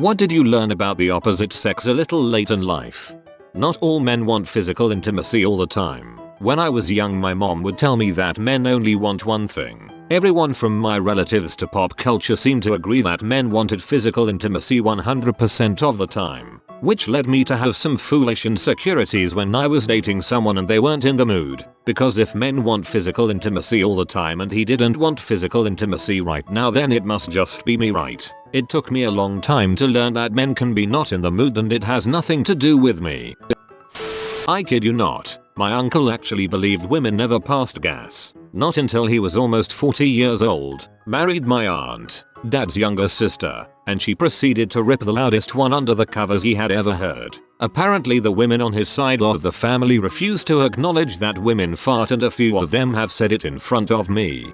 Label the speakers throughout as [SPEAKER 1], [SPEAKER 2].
[SPEAKER 1] What did you learn about the opposite sex a little late in life? Not all men want physical intimacy all the time. When I was young, my mom would tell me that men only want one thing. Everyone from my relatives to pop culture seemed to agree that men wanted physical intimacy 100% of the time, which led me to have some foolish insecurities when I was dating someone and they weren't in the mood. Because if men want physical intimacy all the time and he didn't want physical intimacy right now, then it must just be me, right? It took me a long time to learn that men can be not in the mood and it has nothing to do with me. I kid you not. My uncle actually believed women never passed gas. Not until he was almost 40 years old, married my aunt, dad's younger sister, and she proceeded to rip the loudest one under the covers he had ever heard. Apparently the women on his side of the family refused to acknowledge that women fart, and a few of them have said it in front of me.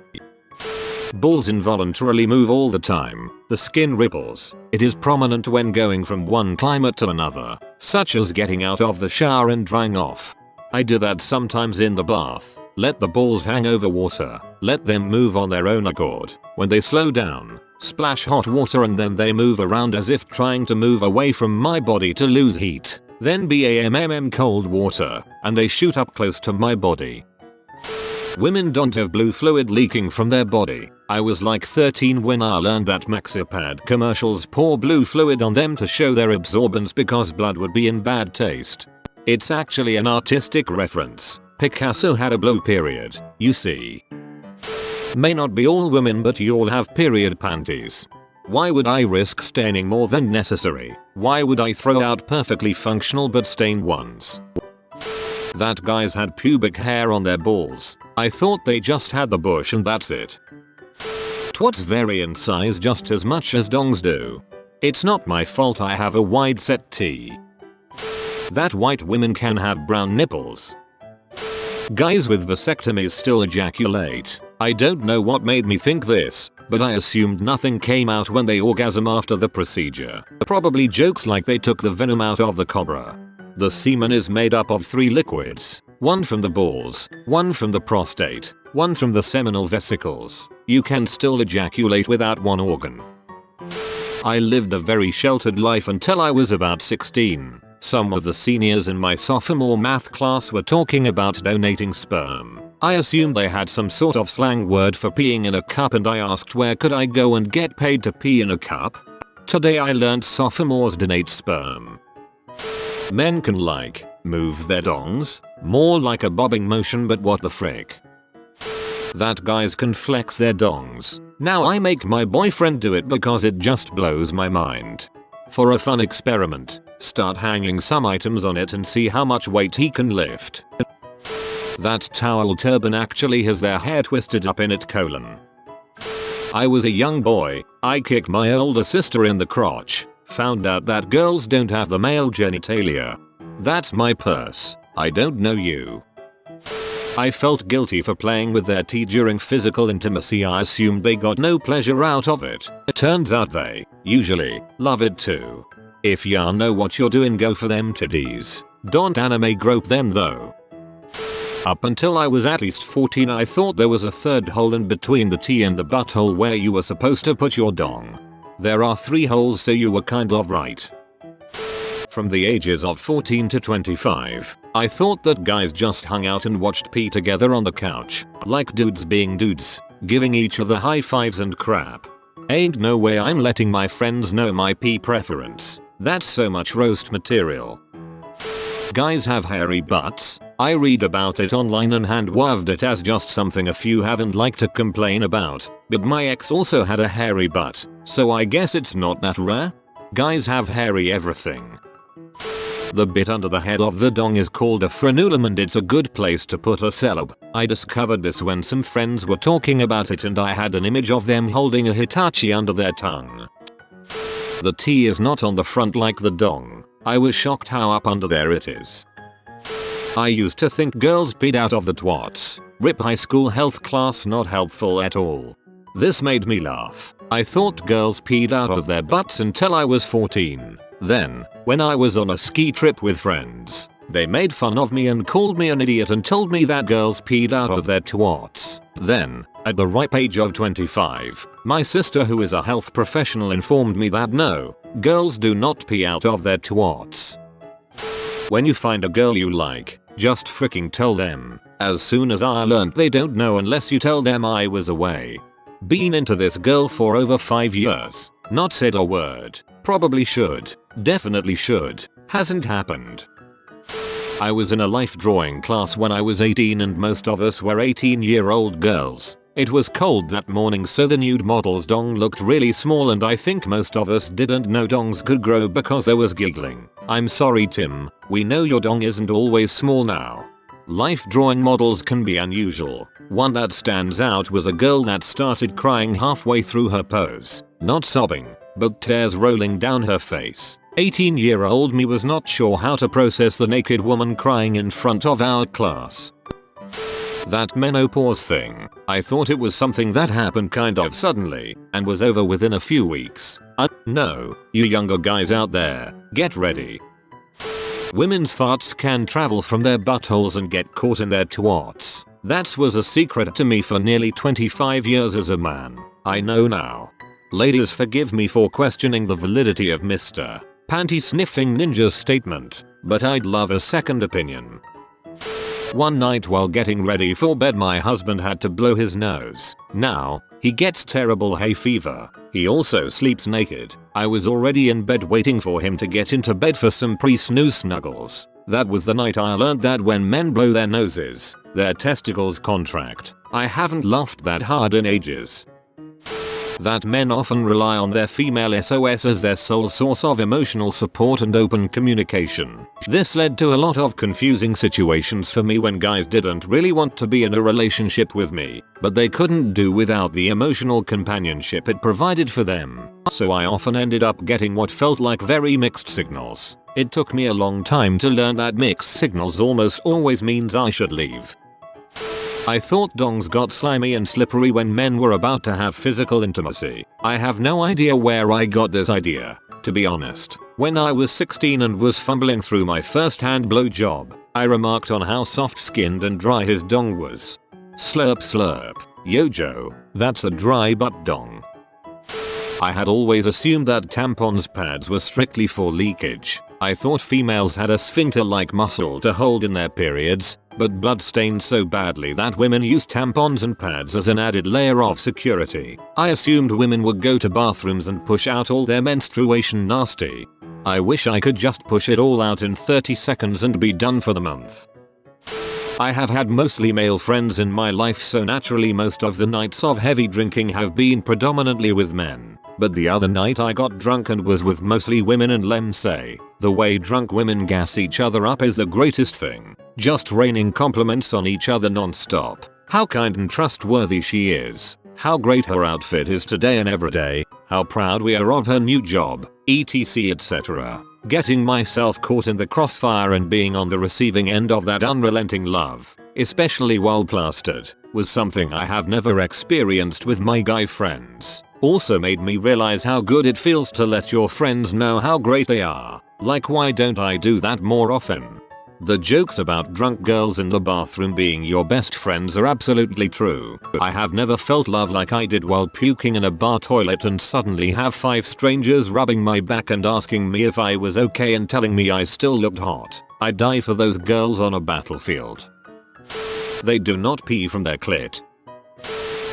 [SPEAKER 1] Balls involuntarily move all the time. The skin ripples. It is prominent when going from one climate to another, such as getting out of the shower and drying off. I do that sometimes in the bath. Let the balls hang over water. Let them move on their own accord. When they slow down, splash hot water and then they move around as if trying to move away from my body to lose heat. Then BAMMM cold water, and they shoot up close to my body. Women don't have blue fluid leaking from their body. I was like 13 when I learned that MaxiPad commercials pour blue fluid on them to show their absorbance because blood would be in bad taste. It's actually an artistic reference. Picasso had a blue period, you see. May not be all women, but you all have period panties. Why would I risk staining more than necessary? Why would I throw out perfectly functional but stained ones? That guys had pubic hair on their balls. I thought they just had the bush and that's it. Twats vary in size just as much as dongs do. It's not my fault I have a wide set T. That white women can have brown nipples. Guys with vasectomies still ejaculate. I don't know what made me think this, but I assumed nothing came out when they orgasm after the procedure. Probably jokes like they took the venom out of the cobra. The semen is made up of 3 liquids. One from the balls, one from the prostate, one from the seminal vesicles. You can still ejaculate without one organ. I lived a very sheltered life until I was about 16. Some of the seniors in my sophomore math class were talking about donating sperm. I assumed they had some sort of slang word for peeing in a cup and I asked where could I go and get paid to pee in a cup. Today I learned sophomores donate sperm. Men can move their dongs, more like a bobbing motion, but what the frick. That guys can flex their dongs. Now I make my boyfriend do it because it just blows my mind. For a fun experiment, start hanging some items on it and see how much weight he can lift. That towel turban actually has their hair twisted up in it : I was a young boy, I kicked my older sister in the crotch, found out that girls don't have the male genitalia. That's my purse, I don't know you. I felt guilty for playing with their tea during physical intimacy. I assumed they got no pleasure out of it. It turns out they, usually, love it too. If ya know what you're doing, go for them titties. Don't anime grope them though. Up until I was at least 14 I thought there was a third hole in between the T and the butthole where you were supposed to put your dong. There are 3 holes, so you were kind of right. From the ages of 14 to 25, I thought that guys just hung out and watched pee together on the couch, like dudes being dudes, giving each other high fives and crap. Ain't no way I'm letting my friends know my pee preference. That's so much roast material. Guys have hairy butts. I read about it online and hand-waved it as just something a few haven't liked to complain about, but my ex also had a hairy butt, so I guess it's not that rare. Guys have hairy everything. The bit under the head of the dong is called a frenulum and it's a good place to put a celeb. I discovered this when some friends were talking about it and I had an image of them holding a Hitachi under their tongue. The T is not on the front like the dong. I was shocked how up under there it is. I used to think girls peed out of the twats. Rip high school health class, not helpful at all. This made me laugh. I thought girls peed out of their butts until I was 14. Then, when I was on a ski trip with friends, they made fun of me and called me an idiot and told me that girls peed out of their twats. Then, At the ripe age of 25, my sister, who is a health professional, informed me that no, girls do not pee out of their twats. When you find a girl you like, just freaking tell them. As soon as I learned they don't know unless you tell them, I was away. Been into this girl for over 5 years. Not said a word. Probably should. Definitely should. Hasn't happened. I was in a life drawing class when I was 18 and most of us were 18-year-old girls. It was cold that morning, so the nude model's dong looked really small, and I think most of us didn't know dongs could grow because there was giggling. I'm sorry Tim, we know your dong isn't always small now. Life drawing models can be unusual. One that stands out was a girl that started crying halfway through her pose. Not sobbing, but tears rolling down her face. 18-year-old me was not sure how to process the naked woman crying in front of our class. That menopause thing, I thought it was something that happened kind of suddenly and was over within a few weeks. No, you younger guys out there, get ready. Women's farts can travel from their buttholes and get caught in their twats. That was a secret to me for nearly 25 years as a man. I know now. Ladies, forgive me for questioning the validity of Mr. Panty Sniffing Ninja's statement, but I'd love a second opinion. One night while getting ready for bed, my husband had to blow his nose. Now, he gets terrible hay fever. He also sleeps naked. I was already in bed waiting for him to get into bed for some pre-snooze snuggles. That was the night I learned that when men blow their noses, their testicles contract. I haven't laughed that hard in ages. That men often rely on their female SOS as their sole source of emotional support and open communication. This led to a lot of confusing situations for me when guys didn't really want to be in a relationship with me, but they couldn't do without the emotional companionship it provided for them. So I often ended up getting what felt like very mixed signals. It took me a long time to learn that mixed signals almost always means I should leave. I thought dongs got slimy and slippery when men were about to have physical intimacy. I have no idea where I got this idea, to be honest. When I was 16 and was fumbling through my first hand blowjob, I remarked on how soft-skinned and dry his dong was. Slurp slurp. Yo Joe, that's a dry butt dong. I had always assumed that tampons pads were strictly for leakage. I thought females had a sphincter-like muscle to hold in their periods, but blood stained so badly that women use tampons and pads as an added layer of security. I assumed women would go to bathrooms and push out all their menstruation nasty. I wish I could just push it all out in 30 seconds and be done for the month. I have had mostly male friends in my life, so naturally most of the nights of heavy drinking have been predominantly with men. But the other night I got drunk and was with mostly women, and let me say, the way drunk women gas each other up is the greatest thing. Just raining compliments on each other non-stop. How kind and trustworthy she is. How great her outfit is today and every day. How proud we are of her new job, etc, etc. Getting myself caught in the crossfire and being on the receiving end of that unrelenting love, especially while plastered, was something I have never experienced with my guy friends. Also made me realize how good it feels to let your friends know how great they are. Like, why don't I do that more often? The jokes about drunk girls in the bathroom being your best friends are absolutely true. I have never felt love like I did while puking in a bar toilet and suddenly have 5 strangers rubbing my back and asking me if I was okay and telling me I still looked hot. I'd die for those girls on a battlefield. They do not pee from their clit.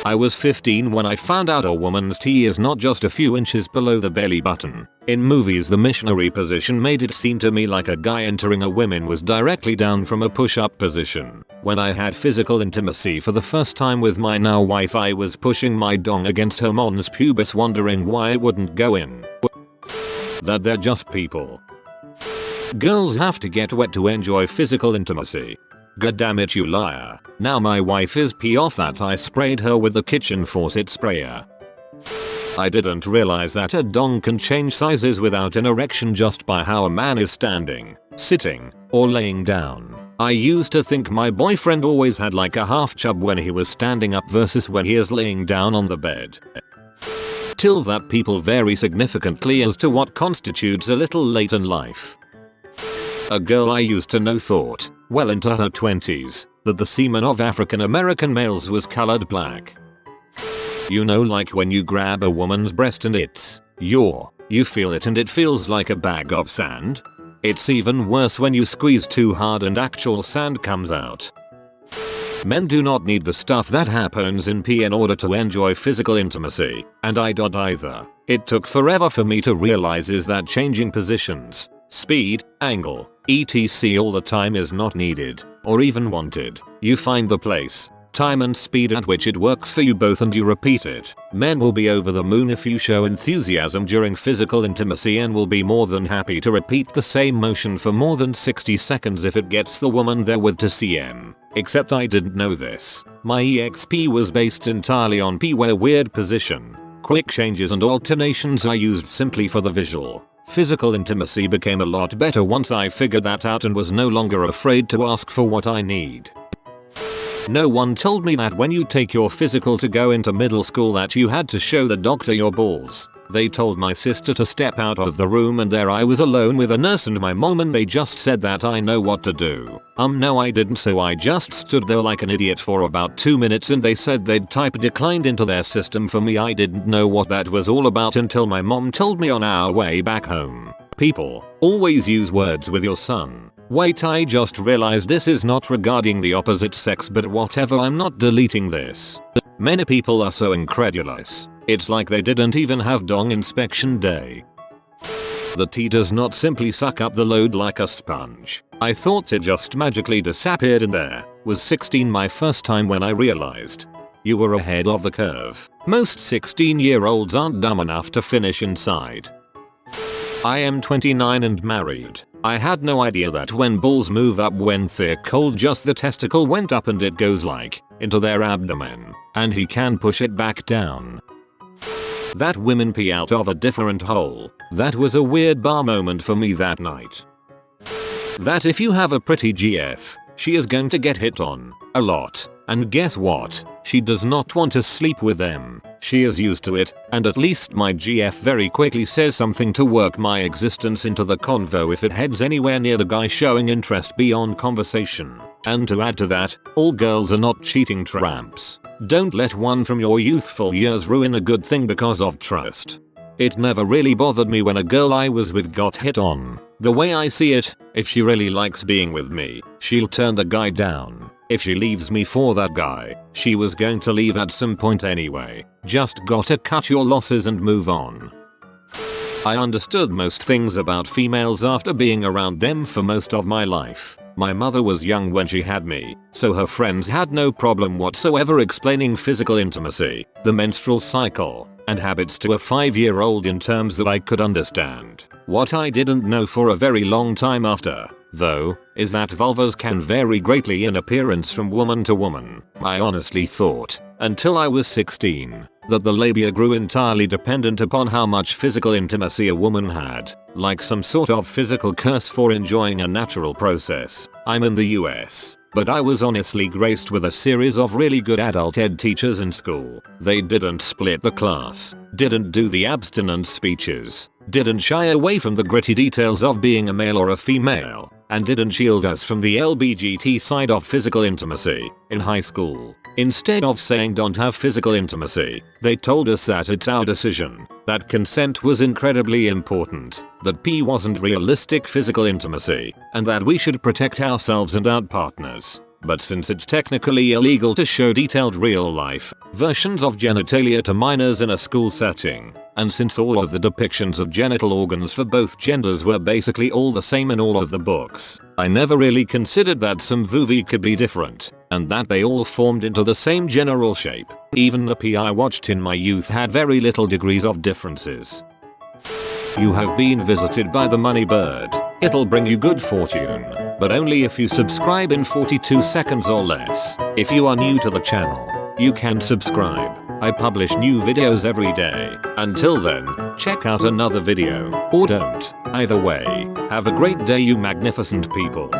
[SPEAKER 1] I was 15 when I found out a woman's T is not just a few inches below the belly button. In movies, the missionary position made it seem to me like a guy entering a woman was directly down from a push-up position. When I had physical intimacy for the first time with my now wife, I was pushing my dong against her mons pubis, wondering why it wouldn't go in. That they're just people. Girls have to get wet to enjoy physical intimacy. God damn it, you liar. Now my wife is pee off that I sprayed her with the kitchen faucet sprayer. I didn't realize that a dong can change sizes without an erection just by how a man is standing, sitting, or laying down. I used to think my boyfriend always had like a half chub when he was standing up versus when he is laying down on the bed. Till that people vary significantly as to what constitutes a little late in life. A girl I used to know thought, well into her 20s, that the semen of African American males was colored black. You know, like when you grab a woman's breast and you feel it and it feels like a bag of sand? It's even worse when you squeeze too hard and actual sand comes out. Men do not need the stuff that happens in pee in order to enjoy physical intimacy, and I don't either. It took forever for me to realize is that changing positions, speed, angle, etc. all the time is not needed, or even wanted. You find the place, time and speed at which it works for you both and you repeat it. Men will be over the moon if you show enthusiasm during physical intimacy and will be more than happy to repeat the same motion for more than 60 seconds if it gets the woman there with to CM. Except I didn't know this. My EXP was based entirely on P where weird position, quick changes and alternations I used simply for the visual. Physical intimacy became a lot better once I figured that out and was no longer afraid to ask for what I need. No one told me that when you take your physical to go into middle school that you had to show the doctor your balls. They told my sister to step out of the room and there I was alone with a nurse and my mom and they just said that I know what to do. No I didn't, so I just stood there like an idiot for about 2 minutes and they said they'd type declined into their system for me. I didn't know what that was all about until my mom told me on our way back home. People, always use words with your son. Wait, I just realized this is not regarding the opposite sex, but whatever, I'm not deleting this. Many people are so incredulous. It's like they didn't even have dong inspection day. The tea does not simply suck up the load like a sponge. I thought it just magically disappeared in there. Was 16 my first time when I realized. You were ahead of the curve. Most 16-year-olds aren't dumb enough to finish inside. I am 29 and married. I had no idea that when balls move up when they're cold, just the testicle went up and it goes like into their abdomen, and he can push it back down. That women pee out of a different hole. That was a weird bar moment for me that night. That if you have a pretty GF, she is going to get hit on a lot. And guess what? She does not want to sleep with them. She is used to it, and at least my GF very quickly says something to work my existence into the convo if it heads anywhere near the guy showing interest beyond conversation. And to add to that, all girls are not cheating tramps. Don't let one from your youthful years ruin a good thing because of trust. It never really bothered me when a girl I was with got hit on. The way I see it, if she really likes being with me, she'll turn the guy down. If she leaves me for that guy, she was going to leave at some point anyway. Just gotta cut your losses and move on. I understood most things about females after being around them for most of my life. My mother was young when she had me, so her friends had no problem whatsoever explaining physical intimacy, the menstrual cycle, and habits to a 5-year-old in terms that I could understand. What I didn't know for a very long time after, though, is that vulvas can vary greatly in appearance from woman to woman. I honestly thought, until I was 16, that the labia grew entirely dependent upon how much physical intimacy a woman had, like some sort of physical curse for enjoying a natural process. I'm in the US, but I was honestly graced with a series of really good adult ed teachers in school. They didn't split the class, didn't do the abstinence speeches, didn't shy away from the gritty details of being a male or a female, and didn't shield us from the LBGT side of physical intimacy in high school. Instead of saying don't have physical intimacy, they told us that it's our decision, that consent was incredibly important, that P wasn't realistic physical intimacy, and that we should protect ourselves and our partners. But since it's technically illegal to show detailed real-life versions of genitalia to minors in a school setting, and since all of the depictions of genital organs for both genders were basically all the same in all of the books, I never really considered that some vulvae could be different, and that they all formed into the same general shape. Even the P I watched in my youth had very little degrees of differences. You have been visited by the money bird. It'll bring you good fortune, but only if you subscribe in 42 seconds or less. If you are new to the channel, you can subscribe. I publish new videos every day. Until then, check out another video, or don't. Either way, have a great day you magnificent people.